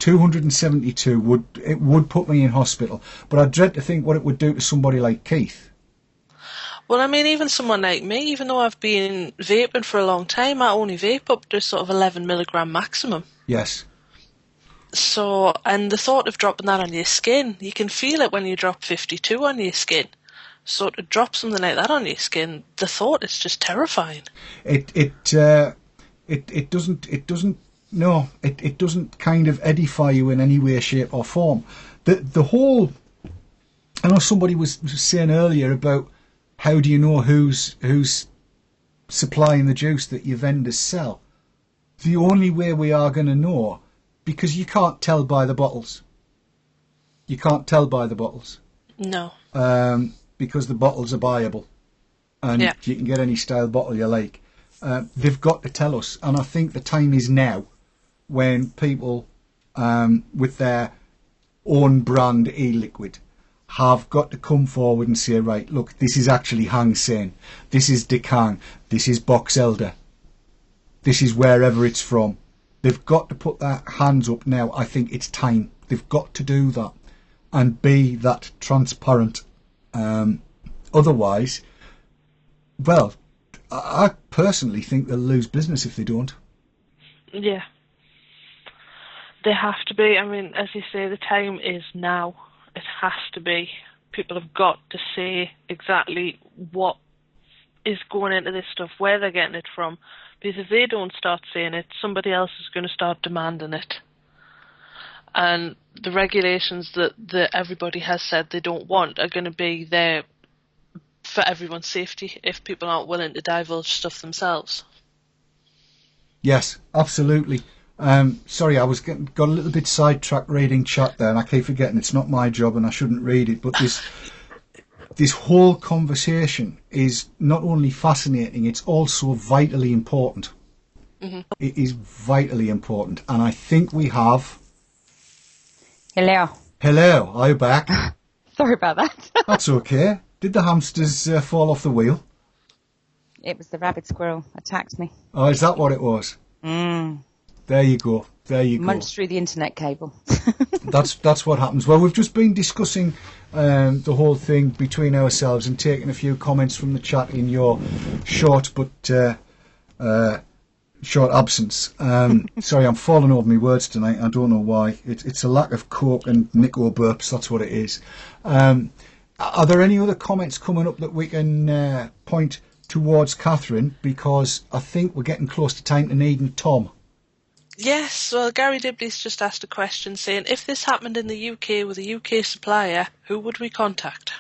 272 would put me in hospital, but I dread to think what it would do to somebody like Keith. Well, I mean, even someone like me, even though I've been vaping for a long time, I only vape up to sort of 11 milligram maximum. Yes. So, and the thought of dropping that on your skin, you can feel it when you drop 52 on your skin. So to drop something like that on your skin, the thought is just terrifying. It doesn't kind of edify you in any way, shape or form. The whole, I know somebody was saying earlier about how do you know who's supplying the juice that your vendors sell. The only way we are going to know, because you can't tell by the bottles. No. Because the bottles are buyable, and you can get any style bottle you like. They've got to tell us, and I think the time is now when people with their own brand e-liquid have got to come forward and say, right, look, this is actually Hang Seng, this is Decan, this is Box Elder, this is wherever it's from. They've got to put their hands up now. I think it's time. They've got to do that and be that transparent. Otherwise, well, I personally think they'll lose business if they don't. Yeah. They have to be. I mean, as you say, the time is now. It has to be. People have got to say exactly what is going into this stuff, where they're getting it from. Because if they don't start saying it, somebody else is going to start demanding it. And the regulations that everybody has said they don't want are going to be there for everyone's safety if people aren't willing to divulge stuff themselves. Yes, absolutely. Sorry, I was got a little bit sidetracked reading chat there, and I keep forgetting it's not my job and I shouldn't read it. But this whole conversation is not only fascinating, it's also vitally important. Mm-hmm. It is vitally important, and I think we have. Hello, are you back? Sorry about that. That's okay. Did the hamsters fall off the wheel? It was the rabbit squirrel attacked me. Oh, is that what it was? There you go. Munched through the internet cable. That's what happens. Well, we've just been discussing the whole thing between ourselves and taking a few comments from the chat in your short absence. Sorry, I'm falling over my words tonight. I don't know why. It's a lack of coke and Nico burps. That's what it is. Are there any other comments coming up that we can point towards Katherine? Because I think we're getting close to time to needing Tom. Yes, well, Gary Dibley's just asked a question saying, if this happened in the UK with a UK supplier, who would we contact?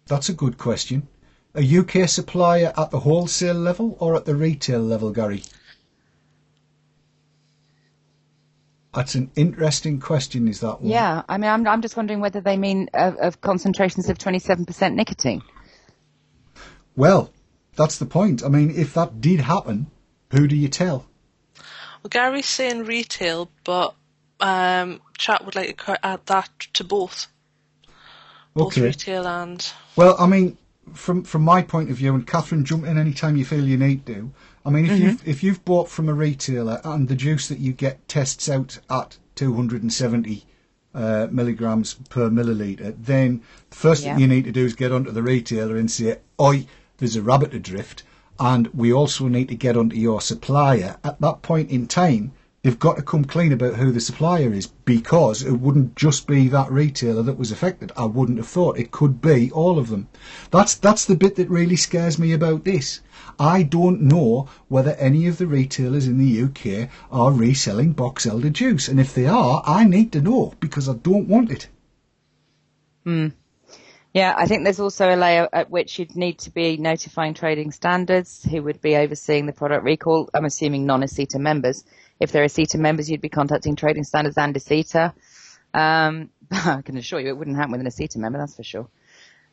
That's a good question. A UK supplier at the wholesale level or at the retail level, Gary? That's an interesting question, is that one? Yeah, I mean, I'm just wondering whether they mean of concentrations of 27% nicotine. Well, that's the point. I mean, if that did happen, who do you tell? Well, Gary's saying retail, but chat would like to add that to both. Both retail and... Well, I mean, from my point of view, and Katherine, jump in any time you feel you need to. I mean, if you've bought from a retailer and the juice that you get tests out at 270 milligrams per milliliter, then the first thing you need to do is get onto the retailer and say, "Oi, there's a rabbit adrift, and we also need to get onto your supplier." At that point in time, they've got to come clean about who the supplier is, because it wouldn't just be that retailer that was affected. I wouldn't have thought. It could be all of them. That's the bit that really scares me about this. I don't know whether any of the retailers in the UK are reselling box elder juice, and if they are, I need to know, because I don't want it. Yeah, I think there's also a layer at which you'd need to be notifying trading standards, who would be overseeing the product recall. I'm assuming non-ECITA members. If they're ECITA members, you'd be contacting trading standards and ECITA. I can assure you it wouldn't happen with an ECITA member, that's for sure.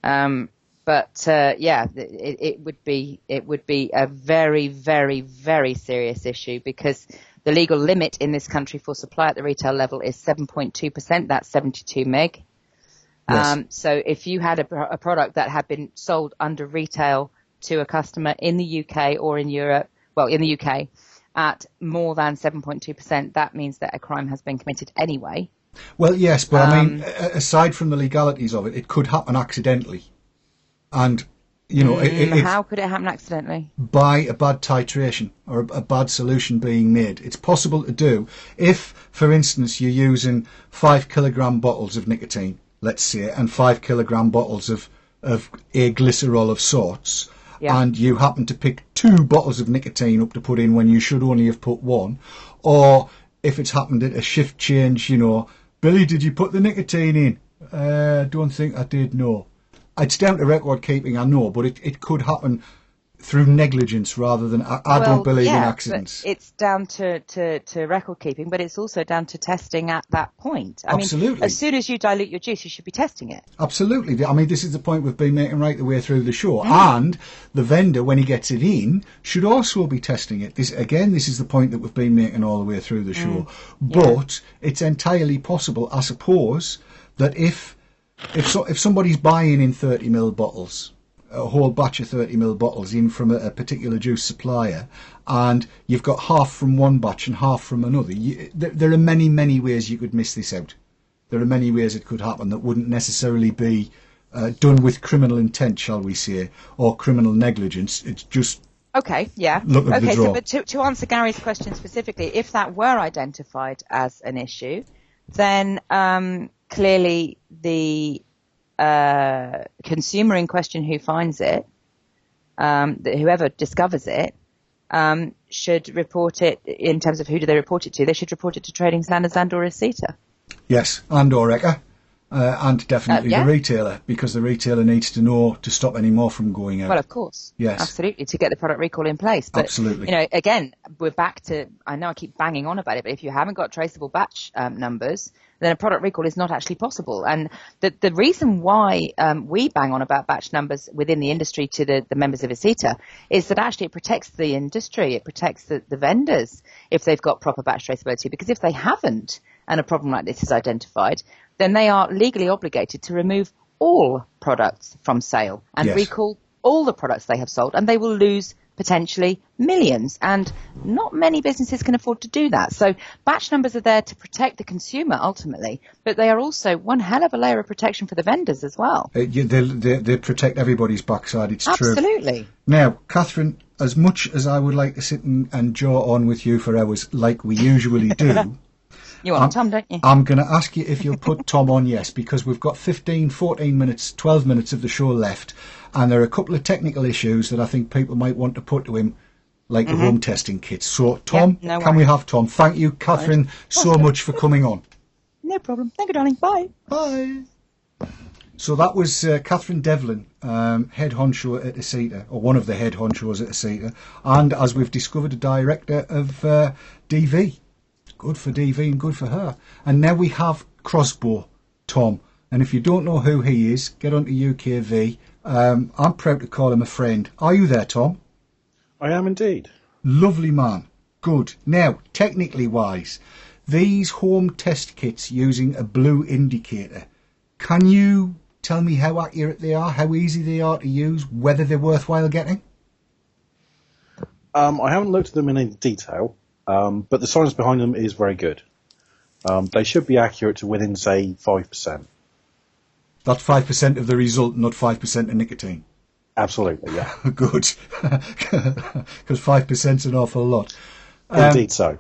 It would be a very, very, very serious issue, because the legal limit in this country for supply at the retail level is 7.2%. That's 72 meg. Yes. So if you had a product that had been sold under retail to a customer in the UK or in Europe, well, in the UK, at more than 7.2%, that means that a crime has been committed anyway. Well, yes, but I mean, aside from the legalities of it, it could happen accidentally. And, you know... how could it happen accidentally? By a bad titration or a bad solution being made. It's possible to do if, for instance, you're using 5 kilogram bottles of nicotine, let's say, and 5 kilogram bottles of a glycerol of sorts, and you happen to pick 2 bottles of nicotine up to put in when you should only have put 1, or if it's happened at a shift change, you know, "Billy, did you put the nicotine in?" Don't think I did, no. It's down to record keeping, I know, but it could happen through negligence rather than... I don't believe in accidents. But it's down to record keeping, but it's also down to testing at that point. Absolutely. I mean, as soon as you dilute your juice, you should be testing it. Absolutely. I mean, this is the point we've been making right the way through the show. And the vendor, when he gets it in, should also be testing it. This is the point that we've been making all the way through the show. But it's entirely possible, I suppose, that if somebody's buying in 30ml bottles, a whole batch of 30ml bottles in from a particular juice supplier, and you've got half from one batch and half from another, there are many, many ways you could miss this out. There are many ways it could happen that wouldn't necessarily be done with criminal intent, shall we say, or criminal negligence. It's just... Okay, yeah. Look at the draw. So, but to answer Gary's question specifically, if that were identified as an issue, then clearly the consumer in question who finds it, whoever discovers it, should report it. In terms of who do they report it to, they should report it to Trading Standards and/or ECITA. Yes, and/or ECA. And definitely yeah. the retailer, because the retailer needs to know to stop any more from going out. Well, of course. Yes. Absolutely, to get the product recall in place. But, absolutely. Again, we're back to, I know I keep banging on about it, but if you haven't got traceable batch numbers, then a product recall is not actually possible. And the reason why we bang on about batch numbers within the industry to the members of ECITA is that actually it protects the industry, it protects the vendors if they've got proper batch traceability. Because if they haven't, and a problem like this is identified, then they are legally obligated to remove all products from sale and yes. recall all the products they have sold, and they will lose potentially millions. And not many businesses can afford to do that. So batch numbers are there to protect the consumer ultimately, but they are also one hell of a layer of protection for the vendors as well. They protect everybody's backside, it's true. Absolutely. Now, Catherine, as much as I would like to sit and jaw on with you for hours like we usually do, you want Tom, don't you? I'm going to ask you if you'll put Tom on yes, because we've got 15, 14 minutes, 12 minutes of the show left, and there are a couple of technical issues that I think people might want to put to him, like the home testing kits. So, Tom, can we have Tom? Thank you, Catherine, so much for coming on. No problem. Thank you, darling. Bye. Bye. So that was Catherine Devlin, head honcho at ECITA, or one of the head honchos at ECITA, and as we've discovered, a director of DV. Good for DV and good for her. And now we have Crossbow Tom. And if you don't know who he is, get onto UKV. I'm proud to call him a friend. Are you there, Tom? I am indeed. Lovely man. Good. Now, technically wise, these home test kits using a blue indicator, can you tell me how accurate they are, how easy they are to use, whether they're worthwhile getting? I haven't looked at them in any detail. But the science behind them is very good. They should be accurate to within, say, 5%. That's 5% of the result, not 5% of nicotine. Absolutely, yeah. Good. Because 5% is an awful lot. Indeed so.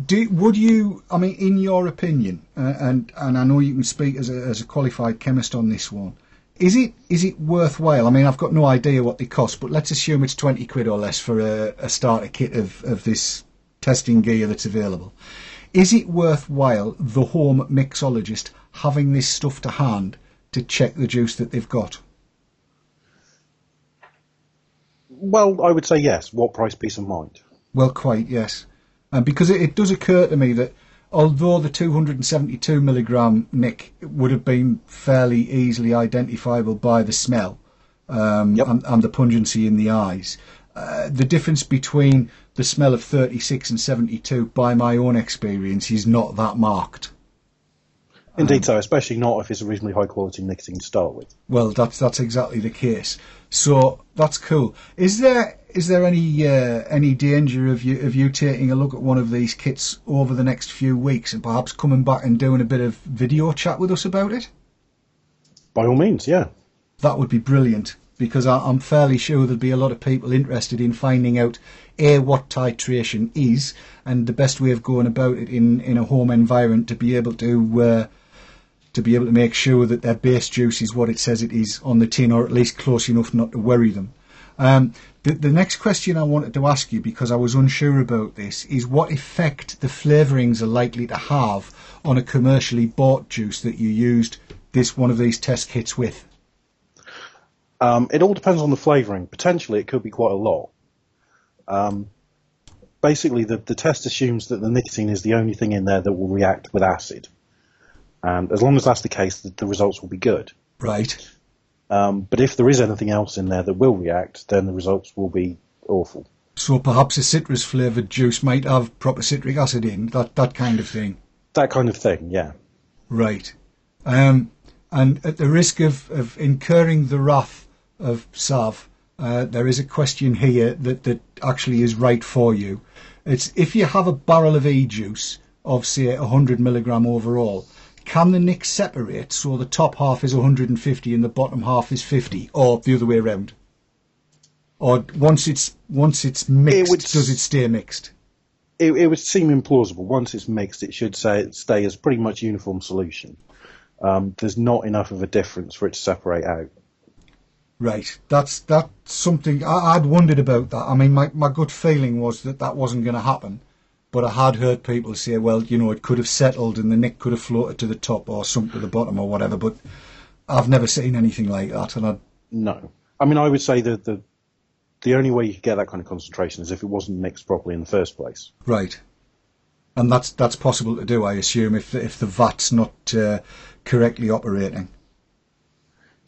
Would you, I mean, in your opinion, and I know you can speak as a qualified chemist on this one, is it worthwhile? I mean, I've got no idea what they cost, but let's assume it's 20 quid or less for a starter kit of this testing gear that's available. Is it worthwhile the home mixologist having this stuff to hand to check the juice that they've got? Well, I would say yes. What price, peace of mind? Well, quite, yes. Because it does occur to me that although the 272 milligram nic would have been fairly easily identifiable by the smell and the pungency in the eyes, the difference between the smell of 36 and 72, by my own experience, is not that marked. Indeed so, especially not if it's originally high-quality nicotine to start with. Well, that's exactly the case. So that's cool. Is there any danger of you taking a look at one of these kits over the next few weeks and perhaps coming back and doing a bit of video chat with us about it? By all means, yeah. That would be brilliant, because I'm fairly sure there'll be a lot of people interested in finding out what titration is and the best way of going about it in a home environment to be able to make sure that their base juice is what it says it is on the tin, or at least close enough not to worry them. The next question I wanted to ask you, because I was unsure about this, is what effect the flavourings are likely to have on a commercially bought juice that you used one of these test kits with. It all depends on the flavouring. Potentially, it could be quite a lot. Basically, the test assumes that the nicotine is the only thing in there that will react with acid. And as long as that's the case, the results will be good. Right. But if there is anything else in there that will react, then the results will be awful. So perhaps a citrus-flavoured juice might have proper citric acid in, that kind of thing. That kind of thing, yeah. Right. And at the risk of incurring the wrath of Sav, there is a question here that actually is right for you. It's if you have a barrel of e-juice of, say, 100 milligram overall, can the nic separate so the top half is 150 and the bottom half is 50, or the other way around? Or once it's mixed, does it stay mixed? It would seem implausible. Once it's mixed, it should stay as pretty much uniform solution. there's not enough of a difference for it to separate out. Right. That's something I'd wondered about that. I mean, my gut feeling was that wasn't going to happen, but I had heard people say, well, it could have settled and the nick could have floated to the top or sunk to the bottom or whatever, but I've never seen anything like that. No. I mean, I would say that the only way you could get that kind of concentration is if it wasn't mixed properly in the first place. Right. And that's possible to do, I assume, if the vat's not correctly operating.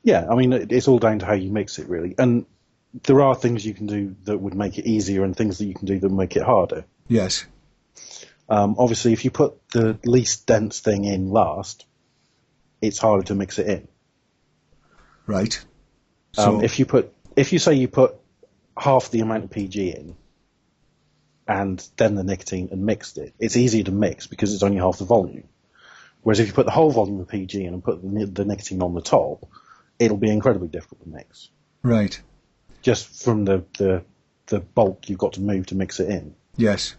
Yeah, I mean, it's all down to how you mix it, really. And there are things you can do that would make it easier and things that you can do that make it harder. Yes. Obviously, if you put the least dense thing in last, it's harder to mix it in. Right. So if you say you put half the amount of PG in and then the nicotine and mixed it, it's easier to mix because it's only half the volume. Whereas if you put the whole volume of PG in and put the nicotine on the top, it'll be incredibly difficult to mix. Right. Just from the bulk you've got to move to mix it in. Yes.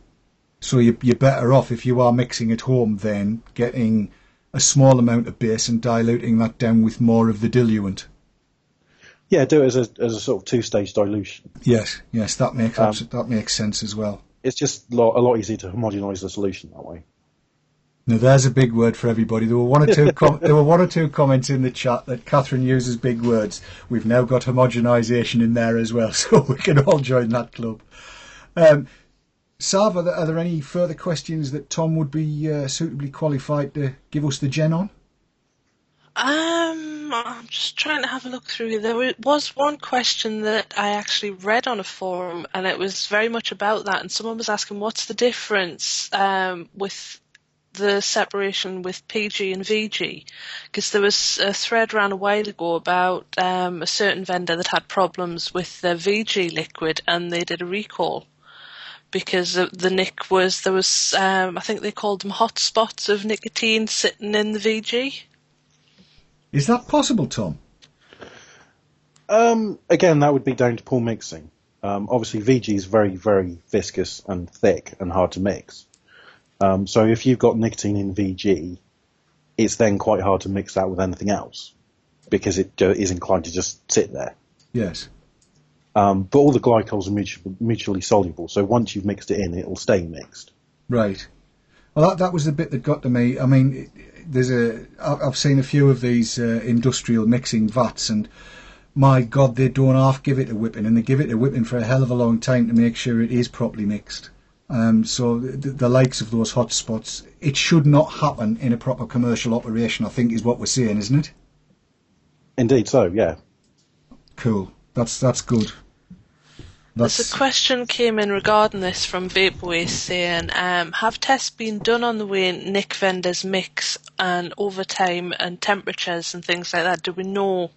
So you're better off if you are mixing at home then getting a small amount of base and diluting that down with more of the diluent. Yeah, do it as a sort of two-stage dilution. Yes, that makes sense as well. It's just a lot easier to homogenise the solution that way. Now there's a big word for everybody. There were one or two comments in the chat that Katherine uses big words. We've now got homogenisation in there as well, so we can all join that club. Sav, are there any further questions that Tom would be suitably qualified to give us the gen on? I'm just trying to have a look through here. There was one question that I actually read on a forum, and it was very much about that. And someone was asking, what's the difference with the separation with PG and VG? Because there was a thread around a while ago about a certain vendor that had problems with their VG liquid, and they did a recall because the nick was, there was, I think they called them hot spots of nicotine sitting in the VG. Is that possible, Tom? Again, that would be down to poor mixing. Obviously, VG is very, very viscous and thick and hard to mix. So if you've got nicotine in VG, it's then quite hard to mix that with anything else because it is inclined to just sit there. Yes. But all the glycols are mutually soluble, so once you've mixed it in, it'll stay mixed. Right. Well, that was the bit that got to me. I mean, I've seen a few of these industrial mixing vats, and my God, they don't half give it a whipping, and they give it a whipping for a hell of a long time to make sure it is properly mixed. So the likes of those hot spots, it should not happen in a proper commercial operation, I think is what we're saying, isn't it? Indeed so, yeah. Cool. That's good. There's a question came in regarding this from Vaporwave saying, have tests been done on the way nick vendors mix and over time and temperatures and things like that? Do we know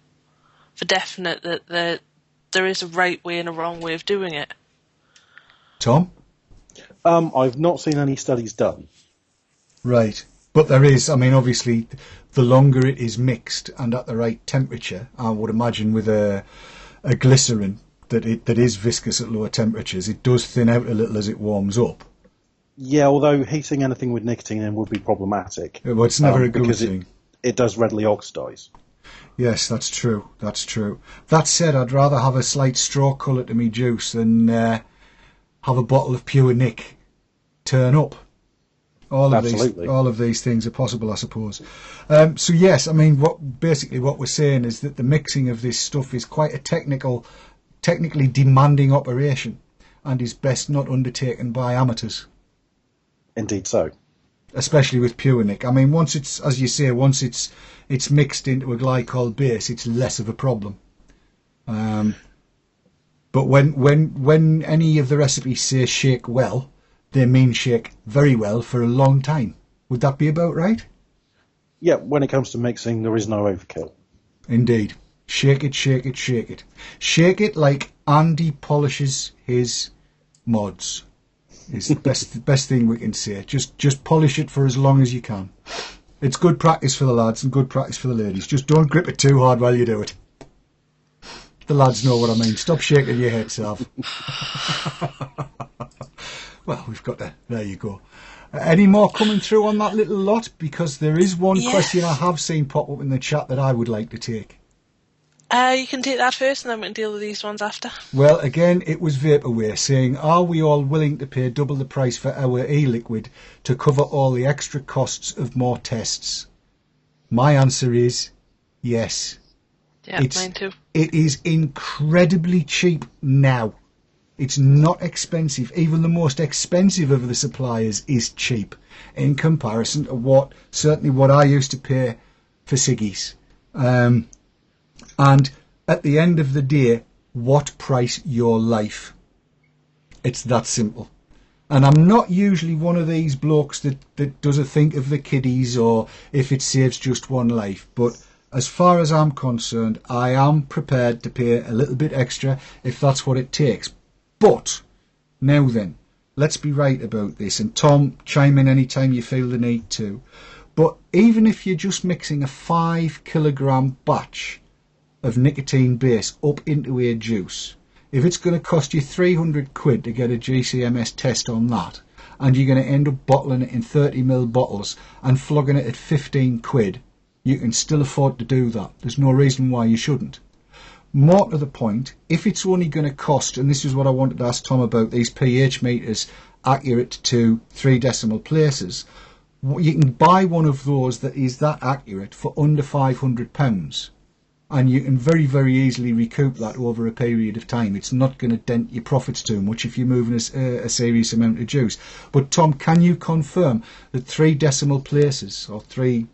for definite that there is a right way and a wrong way of doing it? Tom? I've not seen any studies done. Right. But there is, I mean, obviously, the longer it is mixed and at the right temperature, I would imagine with a glycerin that is viscous at lower temperatures, it does thin out a little as it warms up. Yeah, although heating anything with nicotine in would be problematic. Well, it's never a good thing. It does readily oxidise. Yes, that's true. That's true. That said, I'd rather have a slight straw colour to me juice than have a bottle of pure nick turn up. All of these things are possible, I suppose. So yes, I mean, what we're saying is that the mixing of this stuff is quite a technically demanding operation, and is best not undertaken by amateurs. Indeed so. Especially with pure nick. I mean, once it's, as you say, once it's mixed into a glycol base, it's less of a problem. But when any of the recipes say shake well, they mean shake very well for a long time. Would that be about right? Yeah, when it comes to mixing, there is no overkill. Indeed. Shake it, shake it, shake it. Shake it like Andy polishes his mods. It's the best thing we can say. Just polish it for as long as you can. It's good practice for the lads and good practice for the ladies. Just don't grip it too hard while you do it. The lads know what I mean. Stop shaking your head, Sav. Well, we've got there. There you go. Any more coming through on that little lot? Because there is one Yes. question I have seen pop up in the chat that I would like to take. You can take that first, and then we can deal with these ones after. Well, again, it was Vaporware saying, are we all willing to pay double the price for our e-liquid to cover all the extra costs of more tests? My answer is yes. Yeah, mine too. It is incredibly cheap now. It's not expensive. Even the most expensive of the suppliers is cheap in comparison to certainly what I used to pay for ciggies. And at the end of the day, what price your life? It's that simple. And I'm not usually one of these blokes that does a think of the kiddies or if it saves just one life. But as far as I'm concerned, I am prepared to pay a little bit extra if that's what it takes. But now then, let's be right about this. And Tom, chime in anytime you feel the need to. But even if you're just mixing a 5 kilogram batch of nicotine base up into a juice, if it's going to cost you 300 quid to get a GCMS test on that, and you're going to end up bottling it in 30ml bottles and flogging it at 15 quid, you can still afford to do that. There's no reason why you shouldn't. More to the point, if it's only going to cost, and this is what I wanted to ask Tom about, these pH meters accurate to 3 decimal places, you can buy one of those that is that accurate for under £500. And you can very, very easily recoup that over a period of time. It's not going to dent your profits too much if you're moving a serious amount of juice. But Tom, can you confirm that 3 decimal places, or three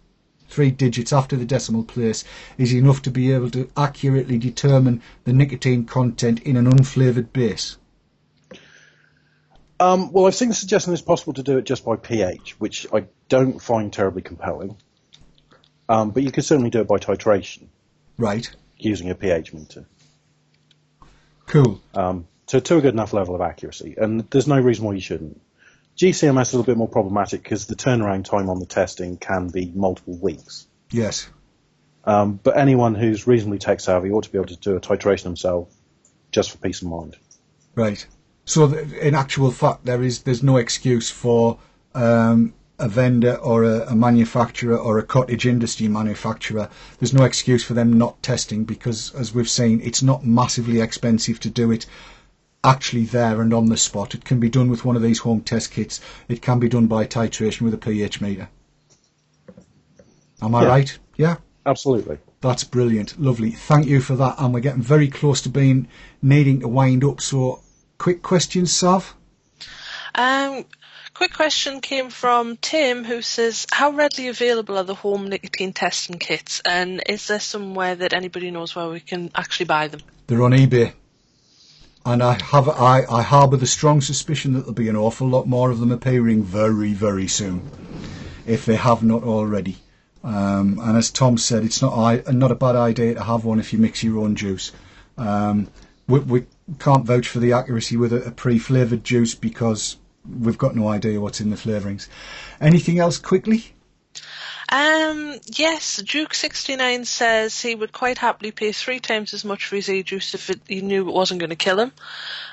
digits after the decimal place, is enough to be able to accurately determine the nicotine content in an unflavoured base? Well, I've seen the suggestion it's possible to do it just by pH, which I don't find terribly compelling. But you could certainly do it by titration. Right. Using a pH meter. Cool. So to a good enough level of accuracy. And there's no reason why you shouldn't. GCMS is a little bit more problematic because the turnaround time on the testing can be multiple weeks. Yes. But anyone who's reasonably tech savvy ought to be able to do a titration themselves just for peace of mind. Right. So in actual fact, there's no excuse for a vendor or a manufacturer or a cottage industry manufacturer. There's no excuse for them not testing because, as we've seen, it's not massively expensive to do it actually there and on the spot. It can be done with one of these home test kits. It can be done by titration with a pH meter. Am I right? Yeah? Absolutely. That's brilliant. Lovely. Thank you for that. And we're getting very close to needing to wind up. So, quick questions, Sav? Quick question came from Tim, who says, how readily available are the home nicotine testing kits, and is there somewhere that anybody knows where we can actually buy them? They're on eBay, and I harbour the strong suspicion that there'll be an awful lot more of them appearing very, very soon, if they have not already. And as Tom said, it's not a bad idea to have one if you mix your own juice. We can't vouch for the accuracy with a pre-flavoured juice because we've got no idea what's in the flavourings. Anything else quickly? Yes, Duke69 says he would quite happily pay 3 times as much for his e-juice if he knew it wasn't going to kill him.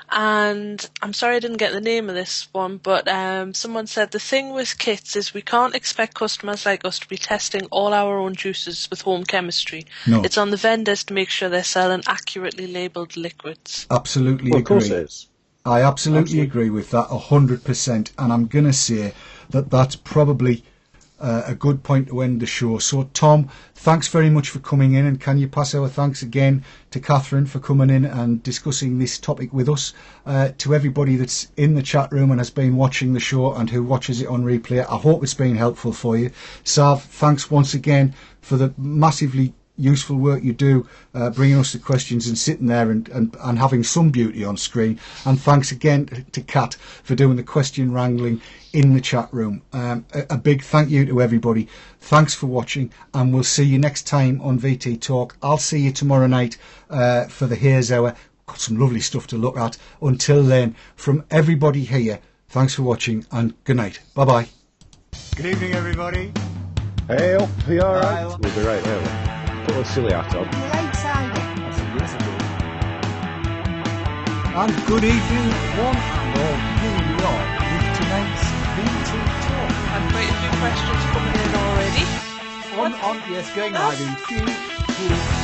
And I'm sorry I didn't get the name of this one, but someone said the thing with kits is we can't expect customers like us to be testing all our own juices with home chemistry. No. It's on the vendors to make sure they're selling accurately labelled liquids. Absolutely Well, agree. of course it is. I absolutely agree with that 100%, and I'm going to say that that's probably a good point to end the show. So, Tom, thanks very much for coming in, and can you pass our thanks again to Katherine for coming in and discussing this topic with us. To everybody that's in the chat room and has been watching the show and who watches it on replay, I hope it's been helpful for you. Sav, thanks once again for the massively useful work you do, bringing us the questions and sitting there and having some beauty on screen. And thanks again to Kat for doing the question wrangling in the chat room. A big thank you to everybody. Thanks for watching, and we'll see you next time on VTTalk. I'll see you tomorrow night for the Haze Hour. Got some lovely stuff to look at. Until then, from everybody here, thanks for watching and good night. Bye-bye. Good evening, everybody. Hey up, you alright? We'll be right there. Put a silly hat on. And good evening, one and all. Here we are with tonight's VT Talk. questions coming in already. Yes, going live in 3, 2,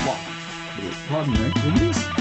1. Pardon me, please.